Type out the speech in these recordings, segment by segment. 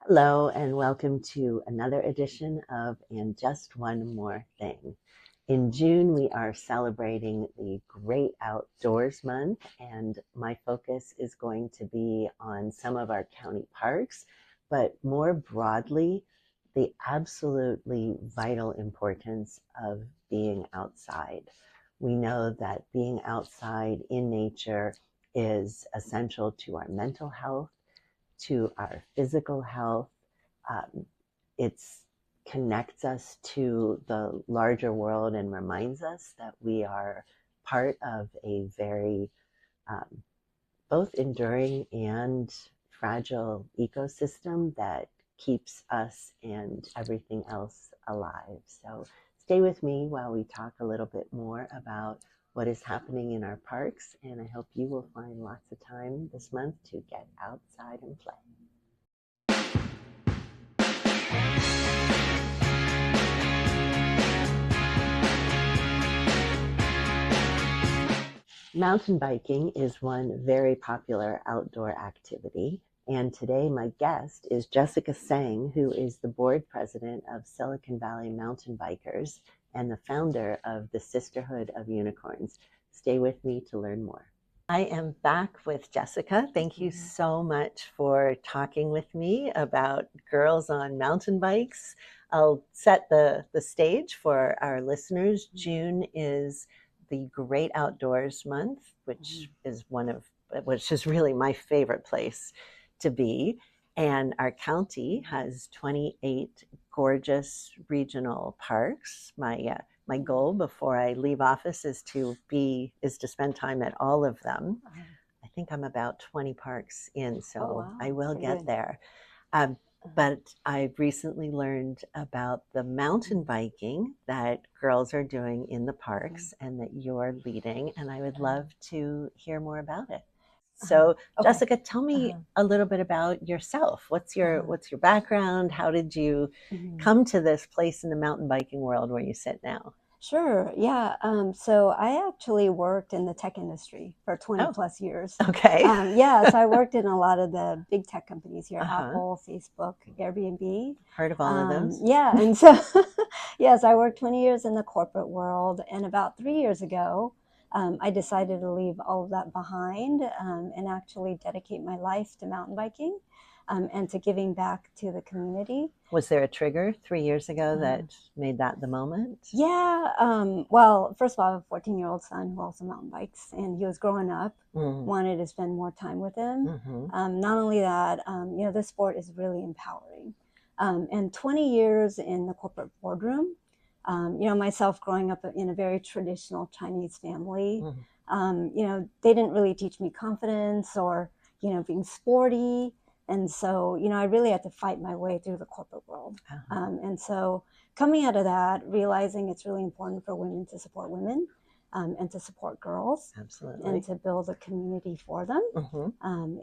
Hello, and welcome to another edition of And Just One More Thing. In June, we are celebrating the Great Outdoors Month, and my focus is going to be on some of our county parks, but more broadly, the absolutely vital importance of being outside. We know that being outside in nature is essential to our mental health, to our physical health. Um, it connects us to the larger world and reminds us that we are part of a very both enduring and fragile ecosystem that keeps us and everything else alive. So stay with me while we talk a little bit more about what is happening in our parks, and I hope you will find lots of time this month to get outside and play. Mountain biking is one very popular outdoor activity, and today my guest is Jessica Tseng, who is the board president of Silicon Valley Mountain Bikers and the founder of the Sisterhood of Unicorns. Stay with me to learn more. I am back with Jessica. Thank you so much for talking with me about girls on mountain bikes. I'll set the stage for our listeners. June is the Great Outdoors Month, which is really my favorite place to be. And our county has 28 gorgeous regional parks. My goal before I leave office is to spend time at all of them. I think I'm about 20 parks in, so I will get there. But I've recently learned about the mountain biking that girls are doing in the parks and that you're leading, and I would love to hear more about it. So, Jessica, tell me a little bit about yourself. What's your background? How did you come to this place in the mountain biking world where you sit now? Sure. Yeah. So I actually worked in the tech industry for 20 plus years. Okay. So I worked in a lot of the big tech companies here, Apple, Facebook, Airbnb. Heard of all of those? Yeah. And so, yes, I worked 20 years in the corporate world. And about 3 years ago, I decided to leave all of that behind and actually dedicate my life to mountain biking. And to giving back to the community. Was there a trigger 3 years ago that made that the moment? Yeah. Well, first of all, I have a 14-year-old son who also mountain bikes, and he was growing up, wanted to spend more time with him. Not only that, this sport is really empowering. And 20 years in the corporate boardroom, myself growing up in a very traditional Chinese family, they didn't really teach me confidence or, being sporty. And so, I really had to fight my way through the corporate world. And so coming out of that, realizing it's really important for women to support women and to support girls. Absolutely. And to build a community for them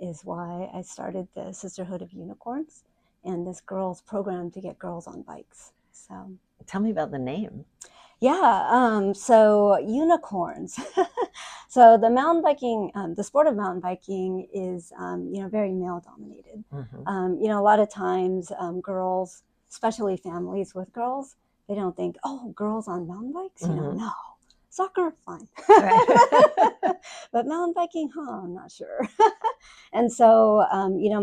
is why I started the Sisterhood of Unicorns and this girls program to get girls on bikes. So tell me about the name. Yeah, so unicorns. So the mountain biking, the sport of mountain biking is, very male dominated. A lot of times girls, especially families with girls, they don't think, oh, girls on mountain bikes? No. Soccer, fine. But mountain biking, I'm not sure. And so,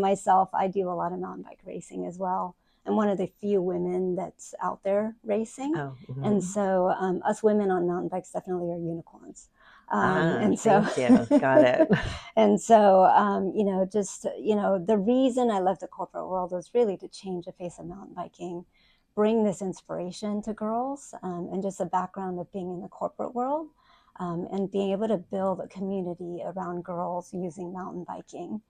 myself, I do a lot of mountain bike racing as well. I'm one of the few women that's out there racing. And so us women on mountain bikes definitely are unicorns. Thank you. Got it. And so, the reason I left the corporate world was really to change the face of mountain biking, bring this inspiration to girls and just the background of being in the corporate world and being able to build a community around girls using mountain biking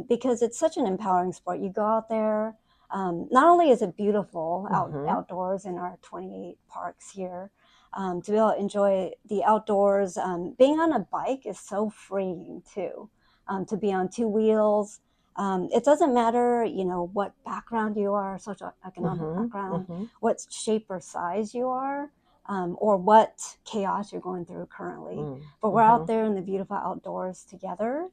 because it's such an empowering sport. You go out there. Not only is it beautiful outdoors in our 28 parks here, to be able to enjoy the outdoors, being on a bike is so freeing too. To be on two wheels, it doesn't matter, what background you are, socioeconomic background, what shape or size you are, or what chaos you're going through currently. But we're out there in the beautiful outdoors together.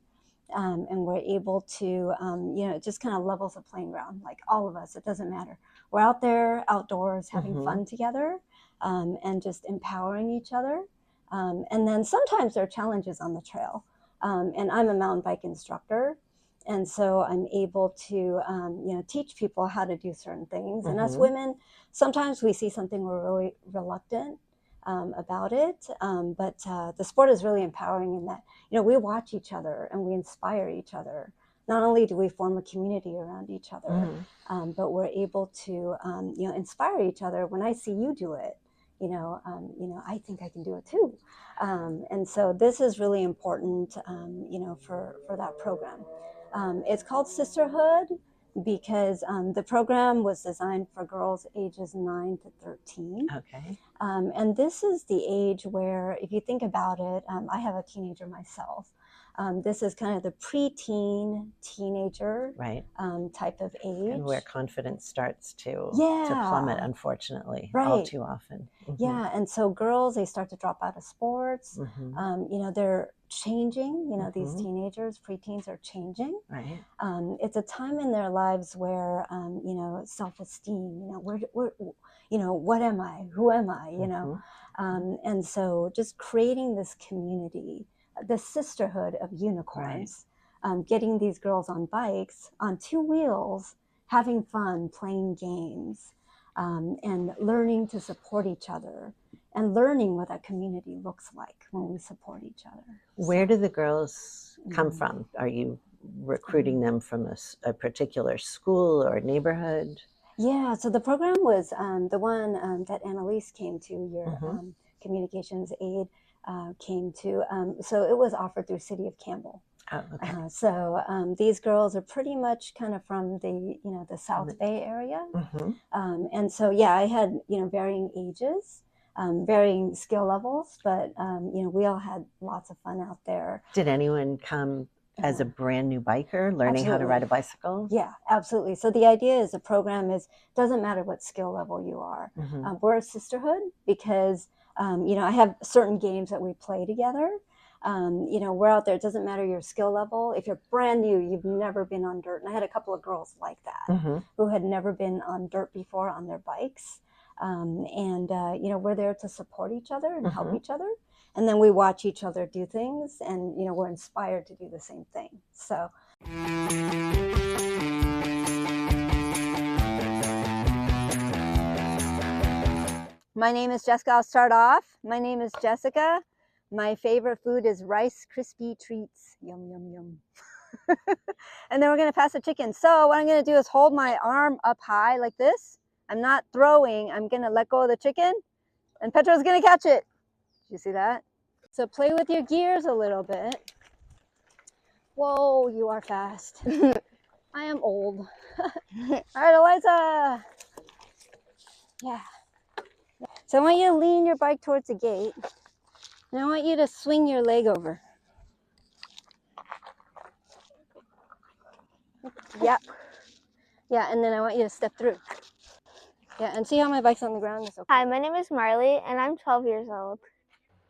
and we're able to, you know, it just kind of levels the playing ground, like all of us, it doesn't matter. We're out there outdoors having fun together, and just empowering each other. And then sometimes there are challenges on the trail. And I'm a mountain bike instructor. And so I'm able to, you know, teach people how to do certain things. And as women, sometimes we see something we're really reluctant about it. But the sport is really empowering in that, you know, we watch each other and we inspire each other. Not only do we form a community around each other, but we're able to, you know, inspire each other. When I see you do it, you know, I think I can do it too. And so this is really important, you know, for that program. It's called Sisterhood because the program was designed for girls ages 9 to 13. Okay. And this is the age where, if you think about it, I have a teenager myself. This is kind of the preteen, teenager type of age. And where confidence starts to plummet, unfortunately, all too often. Yeah, and so girls, they start to drop out of sports. You know, they're changing, you know, these teenagers, preteens are changing. It's a time in their lives where, you know, self-esteem, you know, where, you know, what am I? Who am I? You know? And so just creating this community, the Sisterhood of Unicorns, getting these girls on bikes, on 2 wheels, having fun, playing games, and learning to support each other, and learning what that community looks like when we support each other. Where do the girls come from? Are you recruiting them from a particular school or neighborhood? Yeah, so the program was the one that Annalise came to, your communications aide came to. So it was offered through City of Campbell. Oh, okay. So these girls are pretty much kind of from the, you know, the South Bay area. And so, yeah, I had, you know, varying ages, varying skill levels, but, you know, we all had lots of fun out there. Did anyone come as a brand new biker learning how to ride a bicycle? Yeah, absolutely. So the idea is the program is, doesn't matter what skill level you are. We're a sisterhood because, you know, I have certain games that we play together. You know, we're out there. It doesn't matter your skill level. If you're brand new, you've never been on dirt. And I had a couple of girls like that who had never been on dirt before on their bikes. And, you know, we're there to support each other and help each other. And then we watch each other do things and, you know, we're inspired to do the same thing. So. My name is Jessica. I'll start off. My name is Jessica. My favorite food is Rice Krispie treats. Yum, yum, yum. And then we're going to pass the chicken. So what I'm going to do is hold my arm up high like this. I'm not throwing. I'm going to let go of the chicken and Petro's going to catch it. Did you see that? So play with your gears a little bit. Whoa, you are fast. I am old. All right, Eliza. Yeah. So I want you to lean your bike towards the gate. And I want you to swing your leg over. Yeah. Yeah, and then I want you to step through. Yeah, and see how my bike's on the ground? It's okay. Hi, my name is Marley, and I'm 12 years old.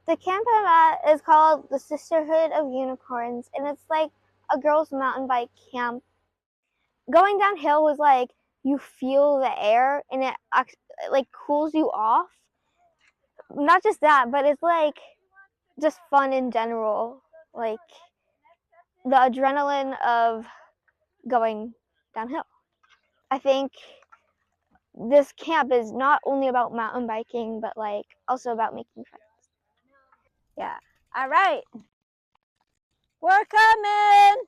The camp I'm at is called the Sisterhood of Unicorns, and it's like a girls' mountain bike camp. Going downhill was like you feel the air, and it like cools you off. Not just that, but it's like just fun in general. Like the adrenaline of going downhill. I think this camp is not only about mountain biking, but like also about making friends. Yeah. All right. We're coming.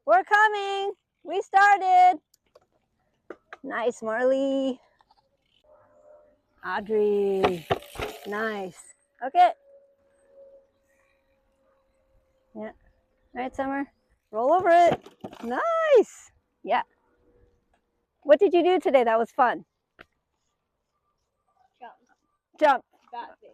We're coming. We started. Nice, Marley. Audrey. Nice. Okay. Yeah. All right, Summer. Roll over it. Nice. Yeah. What did you do today that was fun? Jump. That thing.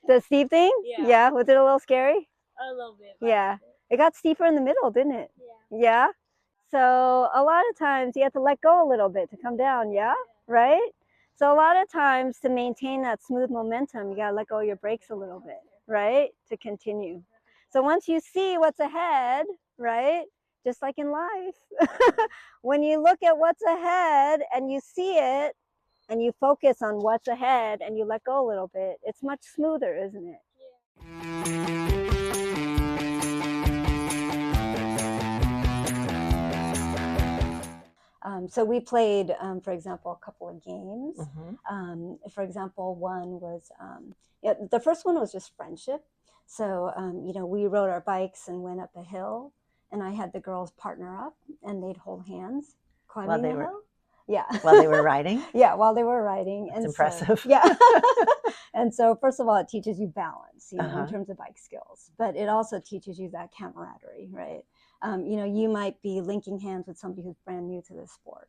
The steep thing? Yeah. Yeah. Was it a little scary? A little bit. Yeah. It got steeper in the middle, didn't it? Yeah. Yeah. So a lot of times you have to let go a little bit to come down. Yeah. Right? So a lot of times to maintain that smooth momentum, you got to let go of your brakes a little bit, right? To continue. So once you see what's ahead, right? Just like in life, when you look at what's ahead and you see it and you focus on what's ahead and you let go a little bit, it's much smoother, isn't it? So we played, for example, a couple of games. For example, one was, the first one was just friendship. So, we rode our bikes and went up a hill, and I had the girls partner up, and they'd hold hands climbing the hill. Yeah. While they were riding? Yeah, while they were riding. That's impressive. So, yeah. And so, first of all, it teaches you balance, in terms of bike skills, but it also teaches you that camaraderie, right? You might be linking hands with somebody who's brand new to this sport,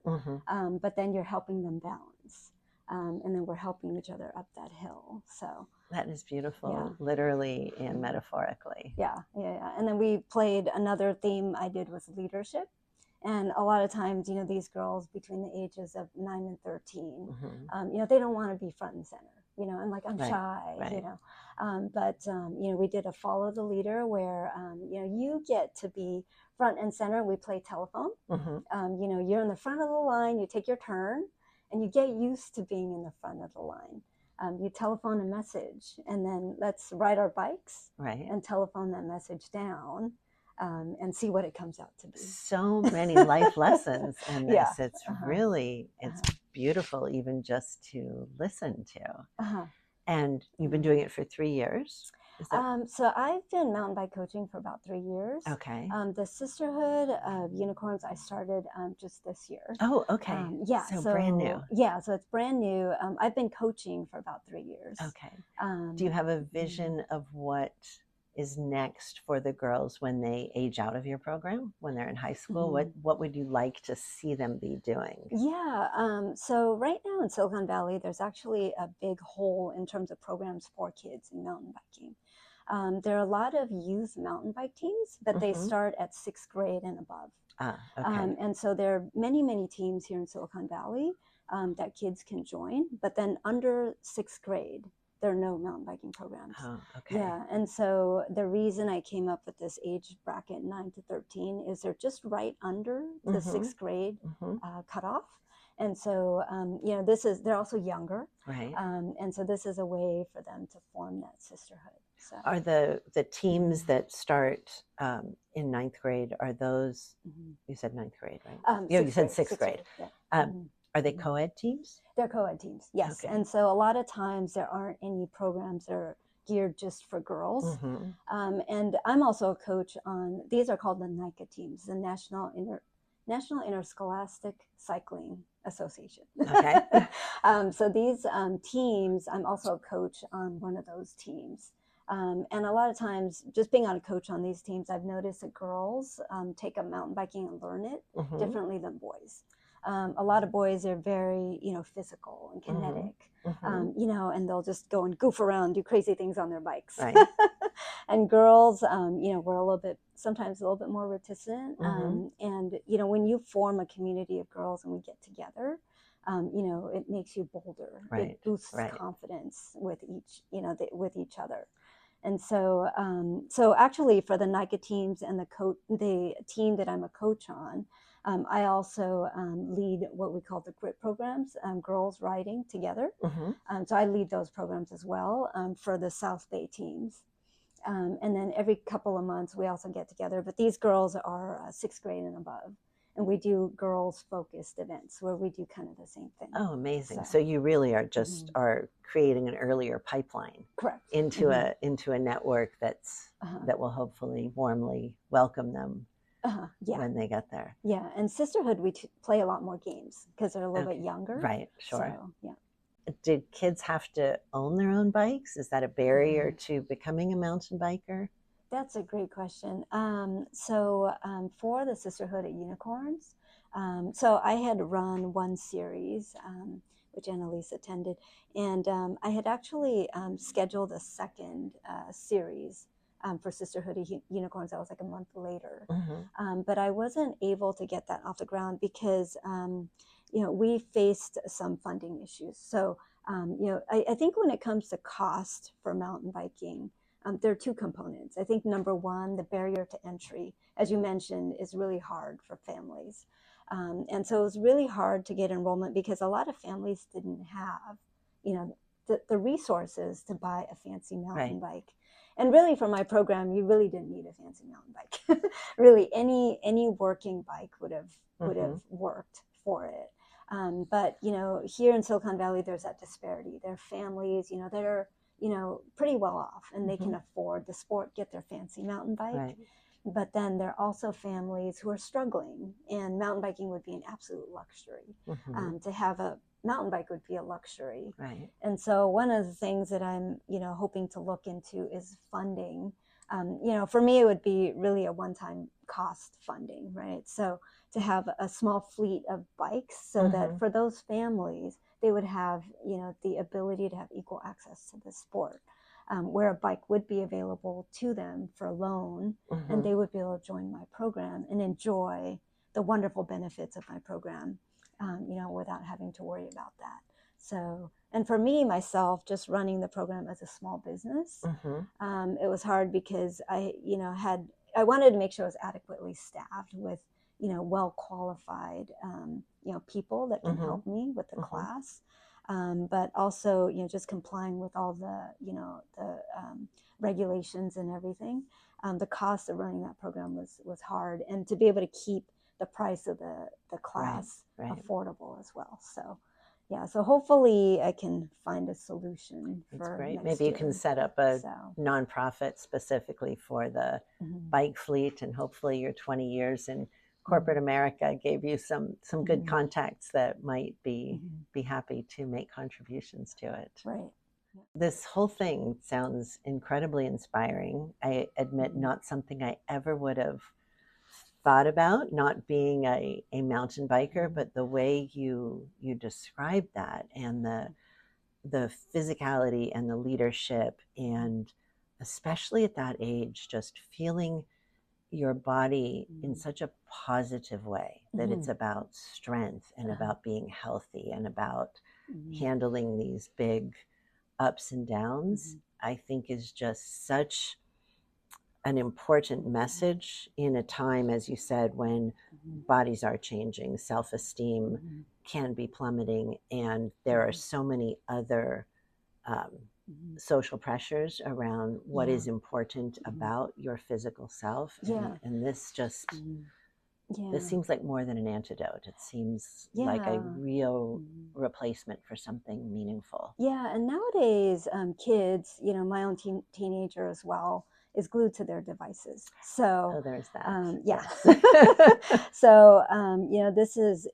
but then you're helping them balance. And then we're helping each other up that hill. So that is beautiful, literally and metaphorically. Yeah. And then we played, another theme I did was leadership. And a lot of times, these girls between the ages of 9 and 13, they don't want to be front and center, and like, I'm shy, but we did a follow the leader where, you get to be front and center. We play telephone. You're in the front of the line, you take your turn, and you get used to being in the front of the line. You telephone a message, and then let's ride our bikes and telephone that message down. And see what it comes out to be. So many life lessons in this. It's really, it's beautiful even just to listen to. And you've been doing it for 3 years? So I've been mountain bike coaching for about 3 years. Okay. The Sisterhood of Unicorns I started just this year. Oh, okay. So brand new. Yeah, so it's brand new. I've been coaching for about 3 years. Okay. Do you have a vision of what is next for the girls when they age out of your program, when they're in high school? What would you like to see them be doing? Yeah, so right now in Silicon Valley, there's actually a big hole in terms of programs for kids in mountain biking. There are a lot of youth mountain bike teams, but they start at 6th grade and above. And so there are many, many teams here in Silicon Valley that kids can join, but then under 6th grade, there are no mountain biking programs. Yeah, and so the reason I came up with this age bracket 9 to 13 is they're just right under the 6th grade cutoff. And so, they're also younger. Right. And so this is a way for them to form that sisterhood. So. Are the teams that start in 9th grade, are those, you said 9th grade, right? You said 6th grade. Yeah. Are they co-ed teams? They're co-ed teams, yes. Okay. And so a lot of times there aren't any programs that are geared just for girls. And I'm also a coach on, these are called the NICA teams, the National Interscholastic Cycling Association. Okay. So these teams, I'm also a coach on one of those teams. And a lot of times, just being on a coach on these teams, I've noticed that girls take up mountain biking and learn it differently than boys. A lot of boys are very, physical and kinetic, and they'll just go and goof around, do crazy things on their bikes. Right. And girls, we're sometimes a little bit more reticent. And, when you form a community of girls and we get together, it makes you bolder. Right. It boosts confidence with with each other. And so, actually for the NICA teams and the team that I'm a coach on, I also lead what we call the GRIT programs, girls riding together. So I lead those programs as well for the South Bay teams. And then every couple of months we also get together, but these girls are 6th grade and above. And we do girls focused events where we do kind of the same thing. Oh, amazing. So you really are just are creating an earlier pipeline. Correct. Into a network that will hopefully warmly welcome them when they get there. Yeah, and Sisterhood, we play a lot more games because they're a little bit younger. Right, sure. So, yeah. Did kids have to own their own bikes? Is that a barrier to becoming a mountain biker? That's a great question. For the Sisterhood of Unicorns, so I had run one series, which Annalise attended, and I had actually scheduled a second series for Sisterhood of Unicorns. That was like a month later. But I wasn't able to get that off the ground because, we faced some funding issues. So, I think when it comes to cost for mountain biking, there are two components. I think number one, the barrier to entry, as you mentioned, is really hard for families. And so it was really hard to get enrollment because a lot of families didn't have, the resources to buy a fancy mountain bike. And really, for my program, you really didn't need a fancy mountain bike. Really, any working bike would have worked for it. But here in Silicon Valley, there's that disparity. There are families, that are pretty well off, and they can afford the sport, get their fancy mountain bike. Right. But then there are also families who are struggling, and mountain biking would be an absolute luxury. To have a mountain bike would be a luxury. Right. And so one of the things that I'm, hoping to look into is funding. For me, it would be really a one-time cost funding, right? So to have a small fleet of bikes so that for those families, they would have, the ability to have equal access to the sport, where a bike would be available to them for a loan, and they would be able to join my program and enjoy the wonderful benefits of my program, without having to worry about that. So, and for me, myself, just running the program as a small business, it was hard because I wanted to make sure I was adequately staffed with, well-qualified, people that can help me with the class. But also, just complying with all the regulations and everything. The cost of running that program was hard, and to be able to keep the price of the class affordable as well. So, yeah, so hopefully I can find a solution. That's great. Maybe you can set up a nonprofit specifically for the bike fleet, and hopefully your 20 years in corporate America gave you some good contacts that might be happy to make contributions to it. Right. This whole thing sounds incredibly inspiring. I admit not something I ever would have thought about, not being a mountain biker, but the way you describe that, and the physicality and the leadership, and especially at that age, just feeling your body in such a positive way, that it's about strength and about being healthy and about handling these big ups and downs, I think is just such an important message in a time, as you said, when bodies are changing, self-esteem can be plummeting, and there are so many other social pressures around what is important about your physical self. And this just, this seems like more than an antidote. It seems like a real replacement for something meaningful. Yeah, and nowadays, kids, my own teenager as well, is glued to their devices. So there's that. So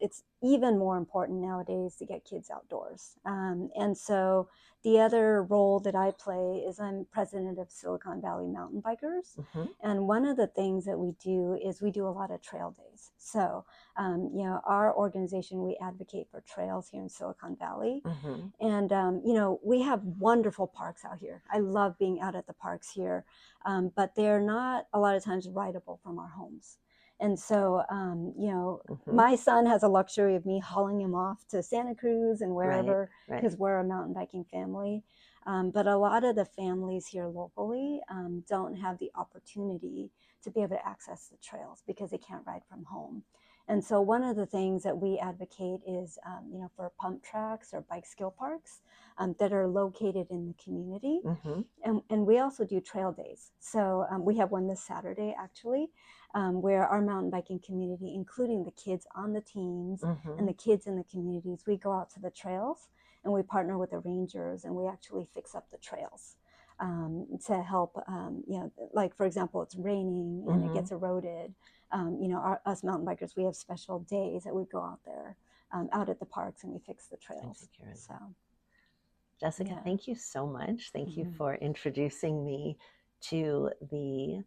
it's even more important nowadays to get kids outdoors. And so the other role that I play is I'm president of Silicon Valley Mountain Bikers. And one of the things that we do is we do a lot of trail days. So, our organization, we advocate for trails here in Silicon Valley. And, we have wonderful parks out here. I love being out at the parks here, but they're not a lot of times rideable from our homes. And so, my son has a luxury of me hauling him off to Santa Cruz and wherever, because we're a mountain biking family. But a lot of the families here locally don't have the opportunity to be able to access the trails because they can't ride from home. And so one of the things that we advocate is, for pump tracks or bike skill parks that are located in the community. And we also do trail days. So we have one this Saturday, actually, where our mountain biking community, including the kids on the teams and the kids in the communities, we go out to the trails and we partner with the rangers, and we actually fix up the trails to help, like, for example, it's raining and it gets eroded. Us mountain bikers, we have special days that we go out there, out at the parks, and we fix the trails. So, Jessica, thank you so much. Thank you for introducing me to the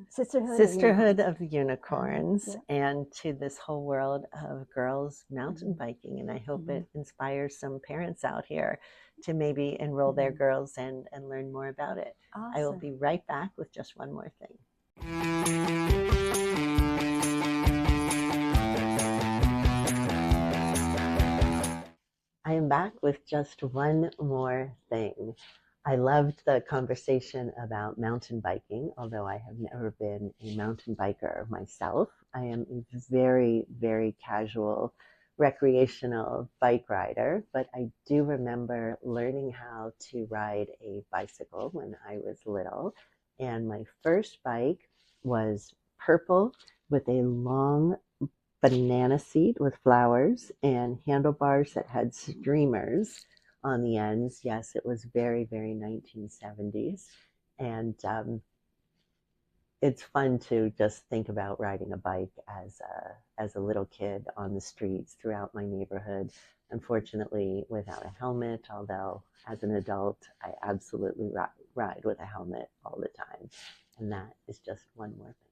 Sisterhood of Unicorns, and to this whole world of girls mountain biking. And I hope it inspires some parents out here to maybe enroll their girls and learn more about it. Awesome. I will be right back with just one more thing. I am back with just one more thing. I loved the conversation about mountain biking, although I have never been a mountain biker myself. I am a very, very casual recreational bike rider, but I do remember learning how to ride a bicycle when I was little. And my first bike was purple with a long banana seat with flowers and handlebars that had streamers on the ends. Yes, it was very, very 1970s. And it's fun to just think about riding a bike as a little kid on the streets throughout my neighborhood. Unfortunately, without a helmet, although as an adult, I absolutely ride with a helmet all the time. And that is just one more thing.